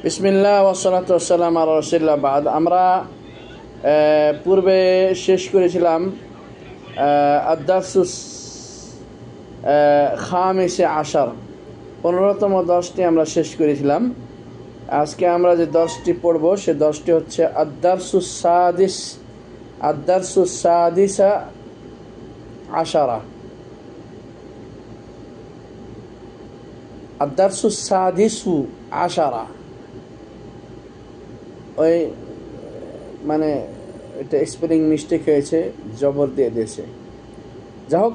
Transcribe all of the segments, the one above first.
বিসমিল্লাহ ওয়াসসালাতু ওয়াসসালামু আলা রাসূলিল্লাহ বাদ। আমরা পূর্বে শেষ করেছিলাম আদ-দারসুস খামিসে আশার 15তম দর্শটি আমরা শেষ করেছিলাম। আজকে আমরা যে দর্শটি পড়ব সে দর্শটি হচ্ছে আদ-দারসুস সাদিসা আশারা। আদ-দারসুস সাদিসু আশারা, ওই মানে এটা স্পেলিং মিস্টেক হয়েছে, জবর দিয়ে দিয়েছে। যা হোক,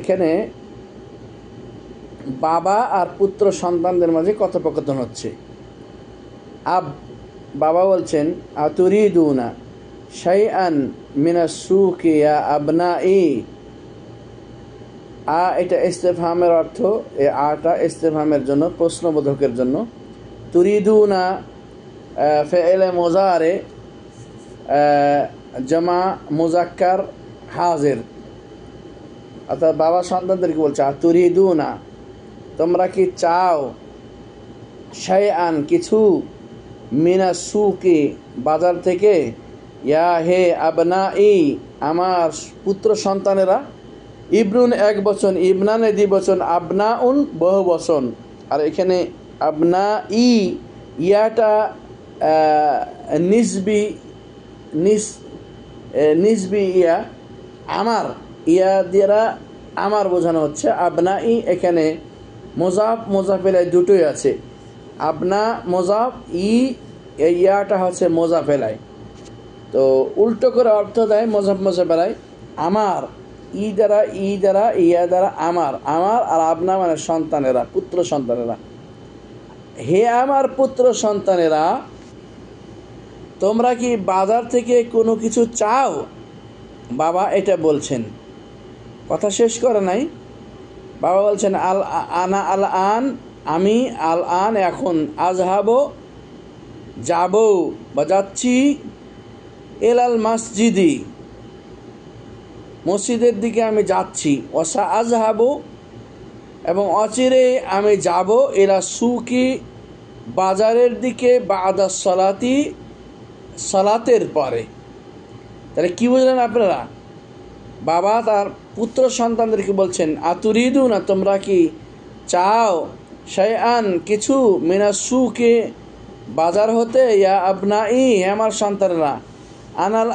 এখানে বাবা আর পুত্র সন্তানদের মাঝে কথোপকথন হচ্ছে। বাবা বলছেন, আতুরিদুনা শাইআন মিনাস সুকি ইয়া আবনাই। এটা ইস্তেফহামের অর্থ, এই আটা ইস্তেফহামের জন্য, প্রশ্নবোধকের জন্য। তুরিদুনা ফেলে মোজারে জামা মুজাক্কার হাজির, অর্থাৎ বাবা সন্তানদেরকে বলছে তুরিদুনা, তোমরা কি চাও, শাইআন কিছু, মিনা সুকি বাজার থেকে, ইয়া হে আবনাই আমার পুত্র সন্তানেরা। ইবনুন এক বচন, ইবনানে দ্বিবচন, আবনাউন বহু বচন। আর এখানে আবনা ইয়াটা নিসবি ইয়া, আমার ইয়া দ্বারা আমার বোঝানো হচ্ছে। আবনাই এখানে মোজাফ মোজাফেলায় দুটোই আছে, আবনা মোজাফ, ইয়াটা হচ্ছে মোজাফেলায়। তো উল্টো করে অর্থ দেয় মোজাফ মোজাফেলায়, আমার ই দ্বারা ইয়া দ্বারা আমার আর আবনা মানে সন্তানেরা, পুত্র সন্তানেরা। হে আমার পুত্র সন্তানেরা, তোমরা কি বাজার থেকে কোনো কিছু চাও? বাবা এটা বলছেন, কথা শেষ করে নাই। বাবা বলছেন আমি এখন, আজহাবো যাব বা যাচ্ছি, এলাল মসজিদি মসজিদের দিকে আমি যাচ্ছি, ওসা আজহাবো এবং অচিরে আমি যাব, এলা সুকি বাজারের দিকে, বাদা সালাতের পরে। তাহলে কি বুঝলেন আপনারা? বাবা তার পুত্র সন্তানদেরকে বলছেন, আতুরিদুনা তোমরা কি চাও, শাইআন কিছু, মিনা সুকে বাজার হতে, ইয়া আবনাই আমার সন্তানেরা, আনাল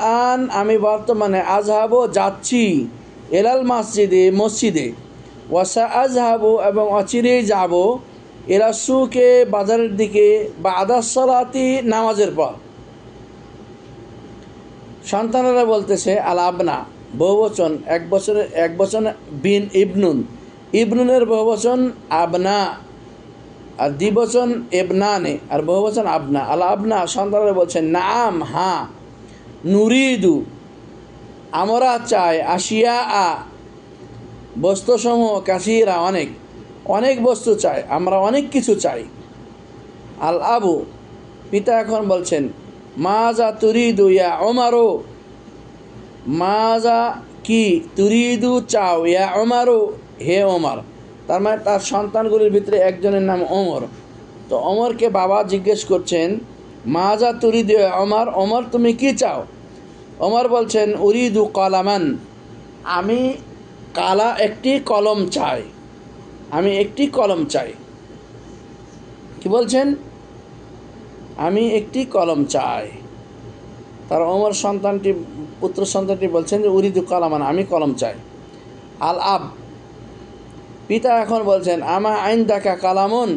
আমি বর্তমানে, আজহাবো যাচ্ছি, এলাল মসজিদে, ওয়াসা আজহাবু এবং অচিরেই যাব, এলা সুকে বাজারের দিকে, বাদা সালাতি নামাজের পর। সন্তানেরা বলতেছে আল আবনা বহুবচন, এক বচন বিন ইবনুনের বহুবচন আবনা, আর দ্বিবচন এবনানে, আর বহুবচন আবনা। আল আবনা সন্তানেরা বলছেন, নাম হ্যাঁ, নুরিদু আমরা চাই, আশিয়া বস্তুসমূহ, কাসিরা অনেক বস্তু চাই, আমরা অনেক কিছু চাই। আল আবু পিতা এখন বলছেন, মাজা তুরিদু ইয়া ওমারো, মাজা কি, তুরিদু চাও, ইয়া ওমারো হে ওমর। তার মানে তার সন্তানগুলির ভিতরে একজনের নাম ওমর। তো ওমরকে বাবা জিজ্ঞেস করছেন, মাজা তুরিদু ইয়া ওমর, ওমর তুমি কি চাও? ওমর বলছেন, উরিদু কলামান, আমি একটি কলম চাই, আমি একটি কলম চাই। কি বলছেন? আমি একটি কলম চাই। তার ওমর পুত্র সন্তানটি বলছেন যে উরিদু কলামান, আমি কলম চাই। আল আব পিতা এখন বলছেন, আমা আইনদাকা কালামুন,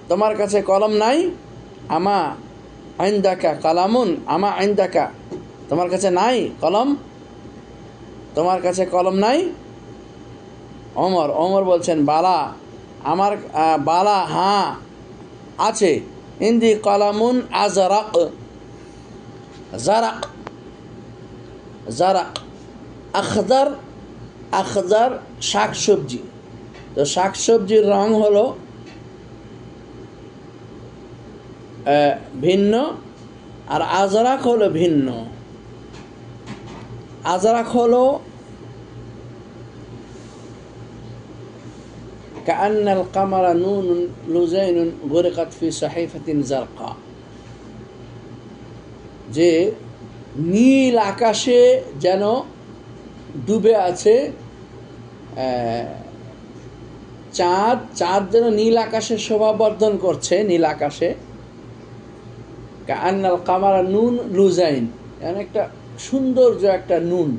তোমার কাছে কলম নাই? আমা আইনদাকা কালামুন, আমা আইনদাকা তোমার কাছে নাই কলম, তোমার কাছে কলম নাই? ওমর বলছেন, বালা আমার বালা হ্যাঁ আছে, ইন্দি কলামুন আজরাক, জারাক আখদার শাকসবজি। তো শাকসবজির রং হলো ভিন্ন, আর আজরাক হলো ভিন্ন। আজরাক হলো কাআন্নাল কামারা নুনুন লুজাইনুন গুরিকাত ফি সাহিফাতিন জারকা, যে নীল আকাশে যেন ডুবে আছে চাঁদ, চাঁদ যেন নীল আকাশে শোভাবর্ধন করছে, নীল আকাশে। কাআন্নাল কামারা নুন লুজাইন, মানে একটা সৌন্দর্য, একটা নুন।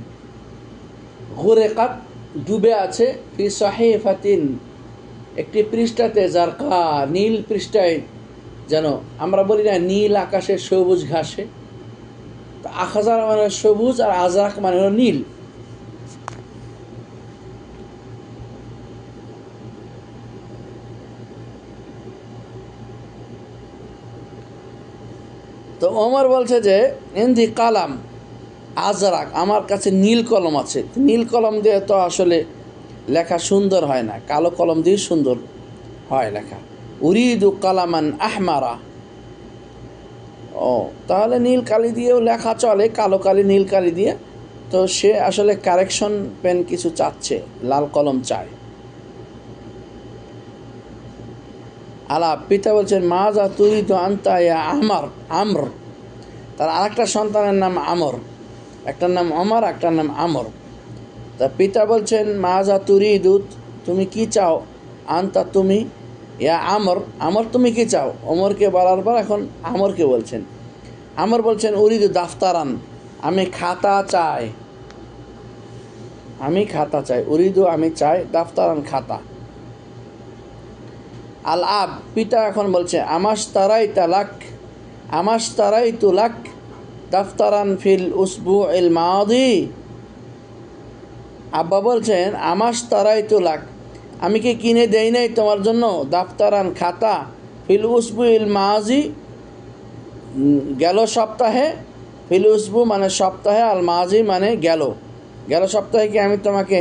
গুরিকাত, ডুবে আছে, ফি সাহিফাতিন, একটি পৃষ্ঠাতে, জারকা, নীল পৃষ্ঠায়। যেন আমরা বলি না নীল আকাশে সবুজ ঘাসে, তো আখজার মানে সবুজ আর আজরাক মানে হলো নীল। তো ওমর বলছে যে ইন্দি কালাম আজরাক, আমার কাছে নীল কলম আছে। নীল কলম দিয়ে তো আসলে লেখা সুন্দর হয় না, কালো কলম দিয়ে সুন্দর হয় লেখা। উরিদু কালামান আহমারা, ও তাহলে নীল কালি দিয়েও লেখা চলে, কালো কালি নীল কালি দিয়ে। তো সে আসলে কারেকশন পেন কিছু চাচ্ছে, লাল কলম চায়। আলা, পিতা বলছেন মাজা তুরিদু আনতা ইয়া আমর, আমর। তার আরেকটা সন্তানের নাম আমর, একটার নাম ওমর, একটার নাম আমর। তা পিতা বলছেন মাজা তুরিদু, তুমি কি চাও, আনতা তুমি, ইয়া আমর, আমর তুমি কি চাও। ওমরকে বলার পর এখন আমরকে বলছেন। আমর বলছেন উরিদু দাফতারান, আমি খাতা চাই, আমি খাতা চাই। উরিদু আমি চাই, দাফতারান খাতা। আল আব, পিতা এখন বলছে আমাস তারাই তালাক, আমাস তারাই তুলাক দাফতারান ফিল উসবু ইল মাদি। আব্বা বলছেন আমাস তারাই তুলাক, আমি কি কিনে দেই নাই তোমার জন্য, দাফতারান খাতা, ফিল উসবু ইল মাজি, গেল সপ্তাহে, ফিল উসবু মানে সপ্তাহে, আল মাজি মানে গেল, গেল সপ্তাহে কি আমি তোমাকে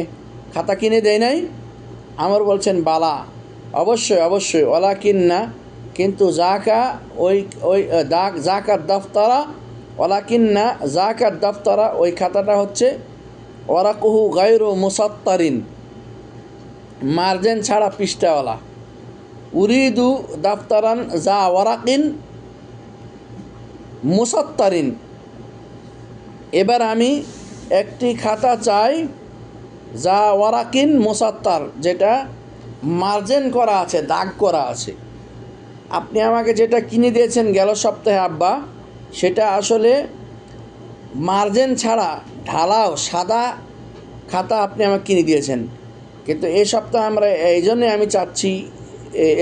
খাতা কিনে দেই নাই। আমর বলছেন বালা, অবশ্যই অবশ্যই। ওয়ালাকিন্না, কিন্তু জাকা, ওই ওই জাকাত দফতরা, ওয়ালাকিন্না জাকাত দফতরা, ওই খাতাটা হচ্ছে ওয়ারাকুহু গায়রু মুসাত্তারিন, মার্জেন ছাড়া পৃষ্ঠাওয়ালা। উরিদু দাফতারান যা ওয়ারাকিন মুসাত্তারিন, এবার আমি একটি খাতা চাই, যা ওয়ারাকিন মুসাত্তার, যেটা মার্জেন করা আছে, দাগ করা আছে। আপনি আমাকে যেটা কিনে দিয়েছেন গেল সপ্তাহে আব্বা, সেটা আসলে মার্জেন ছাড়া ঢালাও সাদা খাতা আপনি আমাকে কিনে দিয়েছেন। কিন্তু এই সপ্তাহে আমরা এই জন্যে আমি চাচ্ছি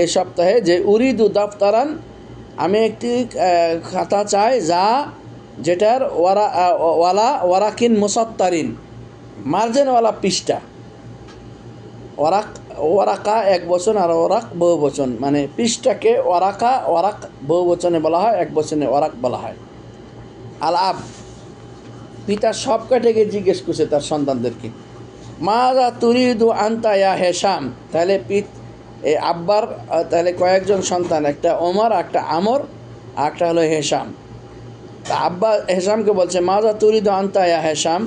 এ সপ্তাহে যে উরিদু দাফতারান, আমি একটি খাতা চাই যা, যেটার ওয়ারাকিন মুসাত্তারিন, মার্জেনওয়ালা পৃষ্ঠা। ওয়ারাকা এক বচন আর ওরাক বহু বচন, মানে পৃষ্ঠাকে ওয়ারাকা, ওয়ারাক বহু বচনে বলা হয়, এক বচনে ওয়ারাক বলা হয়। আল আব, পিতা সব কাটেকে জিজ্ঞেস করছে তার সন্তানদেরকে, মাজা তুরিদু আনতা ইয়া হেশাম। তাহলে এই আব্বার তাহলে কয়েকজন সন্তান, একটা ওমর, একটা আমর, আর একটা হলো হেশাম। তা আব্বা হেশামকে বলছে মাজা তুরিদু আনতা ইয়া হেশাম,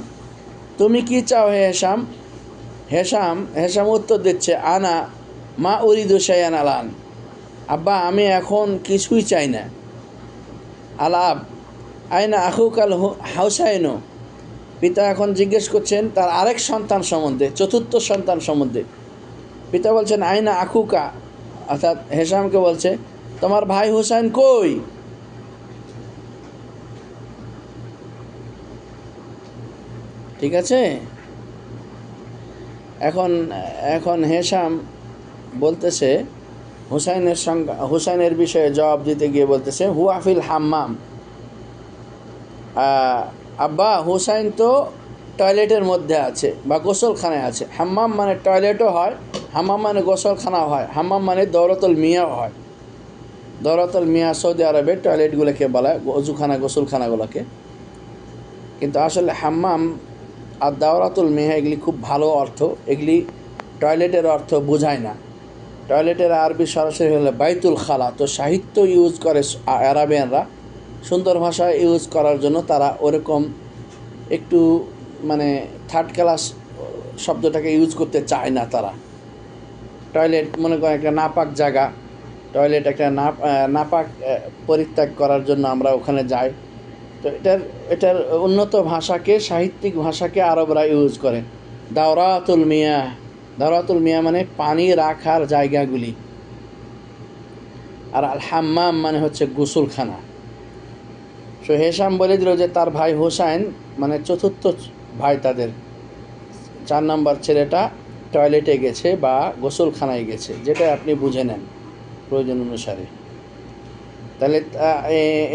তুমি কি চাও হে হেশাম। হেশাম উত্তর দিচ্ছে আনা মা উরিদু শাইআন আলান, আব্বা আমি এখন কিছুই চাই না। আলাব, আইনা আখুকাল হুসাইনু, পিতা এখন জিজ্ঞেস করছেন তার আরেক সন্তান সম্বন্ধে, চতুর্থ সন্তান সম্বন্ধে। পিতা বলছেন আইনা আখুকা, অর্থাৎ হেশামকে বলছে তোমার ভাই হুসাইন কই। ঠিক আছে, এখন হেশাম বলতেছে হুসাইনের বিষয়ে জবাব দিতে গিয়ে বলতেছে হুয়াফিল হাম্মাম, আব্বা হুসাইন তো টয়লেটের মধ্যে আছে বা গোসলখানায় আছে। হাম্মাম মানে টয়লেটও হয়, হাম্মাম মানে গোসলখানাও হয়, হাম্মাম মানে দৌরাতুল মিয়াও হয়। দৌরাতুল মিয়া সৌদি আরবের টয়লেটগুলোকে বলা হয়, অজুখানা গোসলখানাগুলোকে। কিন্তু আসলে হাম্মাম আর দাওরাতুল মিয়া এগুলি খুব ভালো অর্থ, এগুলি টয়লেটের অর্থ বোঝায় না। টয়লেটের আরবি সরাসরি হলে বাইতুল খালা। তো সাহিত্য ইউজ করে আরাবিয়ানরা, সুন্দর ভাষা ইউজ করার জন্য তারা ওরকম একটু মানে থার্ড ক্লাস শব্দটাকে ইউজ করতে চায় না তারা। টয়লেট মনে করেন একটা নাপাক জায়গা, টয়লেট একটা নাপাক পরিত্যাগ করার জন্য আমরা ওখানে যাই। তো এটার উন্নত ভাষাকে, সাহিত্যিক ভাষাকে আরবরা ইউজ করে। দাওরাতুল মিয়াহ, দাওরাতুল মিয়াহ মানে পানি রাখার জায়গাগুলি, আর আল হাম্মাম মানে হচ্ছে গোসলখানা। সো হেশাম বলে দিল যে তার ভাই হোসাইন, মানে চতুর্থ ভাই, তাদের 4 নম্বর ছেলেটা টয়লেটে গেছে বা গোসলখানায় গেছে, যেটা আপনি বুঝে নেন প্রয়োজন অনুসারে। তাহলে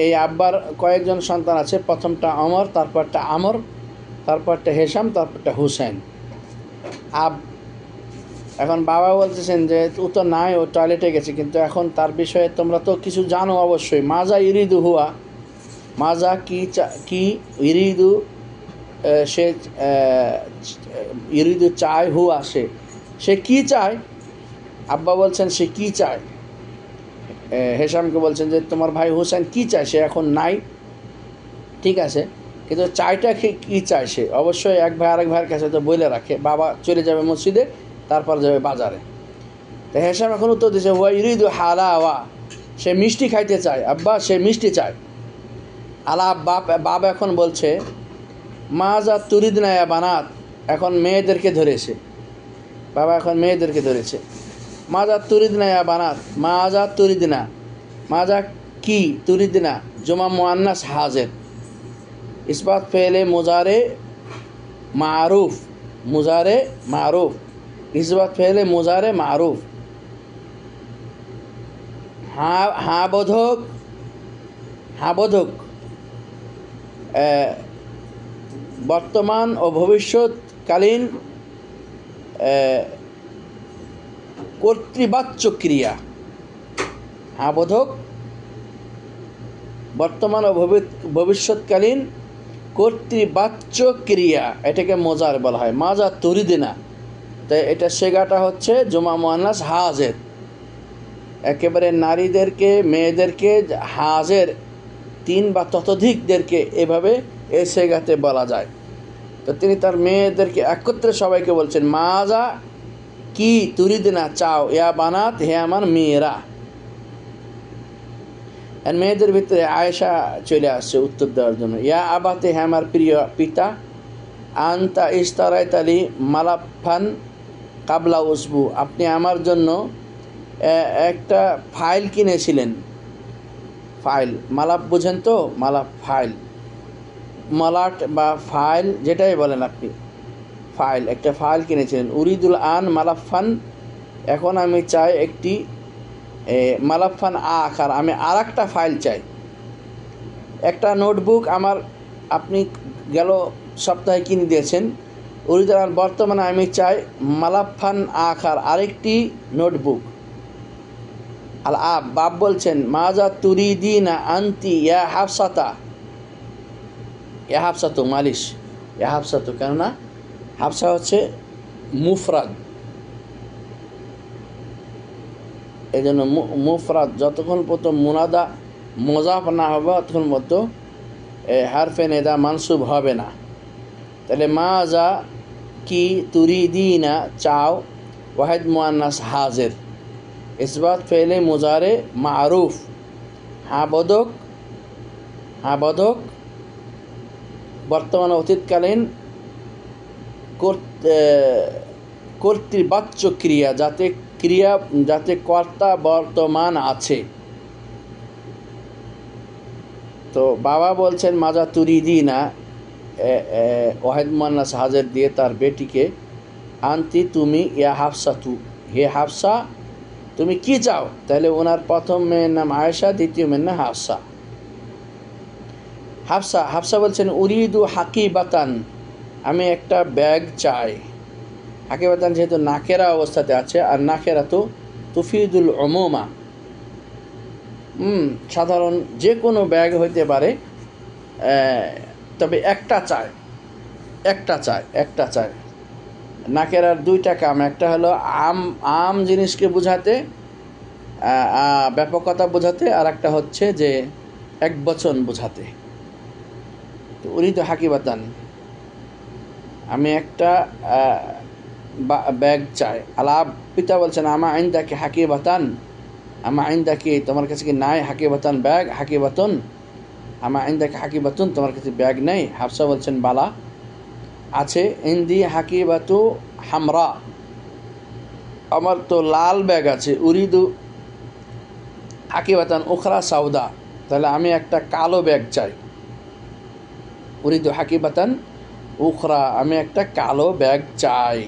এই আব্বার কয়েকজন সন্তান আছে, প্রথমটা অমর, তারপরটা আমর, তারপরটা হেশাম, তারপরটা হুসাইন। এখন বাবা বলতেছেন যে ও তো নাই, ও টয়লেটে গেছে, কিন্তু এখন তার বিষয়ে তোমরা তো কিছু জানো অবশ্যই। মাজা ইরিদু হুয়া, মাজা কি ইরিদু, সে ইরিদু চায়, হুয়া সে কি চায়। আব্বা বলছেন সে কি চায়, হেশামকে বলছেন যে তোমার ভাই হোসেন কি চায়, সে এখন নাই, ঠিক আছে, কিন্তু চায়টা কী চায় সে অবশ্যই এক ভাই আরেক ভাইয়ের কাছে তো বলে রাখে। বাবা চলে যাবে মসজিদে, তারপর যাবে বাজারে। তো হেশাম এখন উত্তর দিচ্ছে হুয়া ইরিদু হালাওয়া, সে মিষ্টি খাইতে চায়, আব্বা সে মিষ্টি চায়। আলা বাবা এখন বলছে মাজা তুরিদনা ইয়া বানাত, এখন মেয়েদেরকে ধরেছে, বাবা এখন মেয়েদেরকে ধরেছে। মাজা তুরিদনা ইয়া বানাত, মাজা তুরিদনা, মাজা কি, তুরিদনা জমা মুআন্নাস হাজির, ইসবাত ফেলে মুজারে মারুফ, মুজারে মারুফ, ইসবাত ফেলে মুজারে মারুফ। হ্যাঁ বোধক, হ্যাঁ বোধক বর্তমান ও ভবিষ্যৎকালীন কর্তৃবাচ্য ক্রিয়া। হ্যাঁ বোধক বর্তমান ও ভবিষ্যৎকালীন কর্তৃবাচ্য ক্রিয়া, এটাকে মজার বলা হয়। মাজা তুরিদিনা, তাই এটা সেগাটা হচ্ছে জমা মুআন্নাস হাজের, একেবারে নারীদেরকে, মেয়েদেরকে, হাজের 3 বা ততোধিকদেরকে এভাবে এ সেগাতে বলা যায়। তো তিনি তার মেয়েদেরকে একত্রে সবাইকে বলছেন মাজা কি তুরিদিনা চাও, ইয়া বানাত, হে আমার মেয়েরা। আর মেয়েদের ভিতরে আয়েশা চলে আসছে উত্তর দেওয়ার জন্য। ইয়া আবাতে, হে আমার প্রিয় পিতা, আনতা ইস্তারাইত আলী মালাফান কাবলা উসবু, আপনি আমার জন্য একটা ফাইল কিনেছিলেন। ফাইল, মালাপ বোঝেন তো, মালাপ ফাইল, মালাট বা ফাইল যেটাই বলেন আপনি, ফাইল, একটা ফাইল কিনেছিলেন। উরিদুল আন মালাফান, এখন আমি চাই একটি মালাফান আখার, আমি আর একটা ফাইল চাই, একটা নোটবুক আমার আপনি গেল সপ্তাহে কিনে দিয়েছেন। উরিদুল আন, বর্তমানে আমি চাই মালাফান আখার, আরেকটি নোটবুক। আল আব, বাপ বলছেন মাজা তুরিদিনা আনতি ইয়া হাফসাতা, ইয়া হাফসাতু মালিশ, ইয়া হাফসাতু, কেননা হাফসা হচ্ছে মুফরাদ, এই জন্য মুফরাদ যতক্ষণ পর্যন্ত মুনাদা মোজাফ না হবে ততক্ষণ পর্যন্ত হারফে নেদা মানসুব হবে না। তাহলে মাজা কি তুরিদিনা চাও, ওয়াহিদ মুআন্নাস হাজির, ইসবাত ফেলে মুজারে মারুফ, হ্যাঁ বোধক, হ্যাঁ বোধক বর্তমান অতীতকালীন কর্তৃবাচ্য ক্রিয়া, যাতে কর্তা বর্তমান আছে। তো বাবা বলছেন মাজা তুরিদিনা, ওয়াহিদ মুআন্নাস হাজির দিয়ে তার বেটিকে, আনতি তুমি, ইয়া হাফসাতু, হে হাফসা তুমি কি চাও। তাহলে ওনার প্রথম মেয়ের নাম আয়েশা, দ্বিতীয় মেয়ের নাম হাফসা। হাফসা বলছেন উরিদু হাকিবাতান, আমি একটা ব্যাগ চাই। হাকিবাতান যেহেতু নাকেরা অবস্থাতে আছে, আর নাকেরা তো তুফিদুল উমুমা, সাধারণ যে কোনো ব্যাগ হইতে পারে, তবে একটা চায়। নাকেরার 2টা কাম, একটা হলো আম জিনিসকে বোঝাতে, ব্যাপকতা বোঝাতে, আর একটা হচ্ছে যে এক বচন বোঝাতে। তো উরিদু হাকিবাতান, আমি একটা ব্যাগ চায়। আলাপ পিতা বলছেন আমা ইনদাকি হাকিবাতান, আমা ইনদাকি তোমার কাছে কি নাই হাকিবাতান ব্যাগ, হাকিবাতুন আমা ইনদাকি হাকিবাতুন তোমার কাছে ব্যাগ নেই। হাফসা বলছেন বালা আছে। ইন্দি হাকিবাতু হামরা আমার তো লাল ব্যাগ আছে। উরিদু হাকিবাতান উখরা সাউদা তাহলে আমি একটা কালো ব্যাগ চাই। উরিদু হাকিবাতান উখরা আমি একটা কালো ব্যাগ চাই।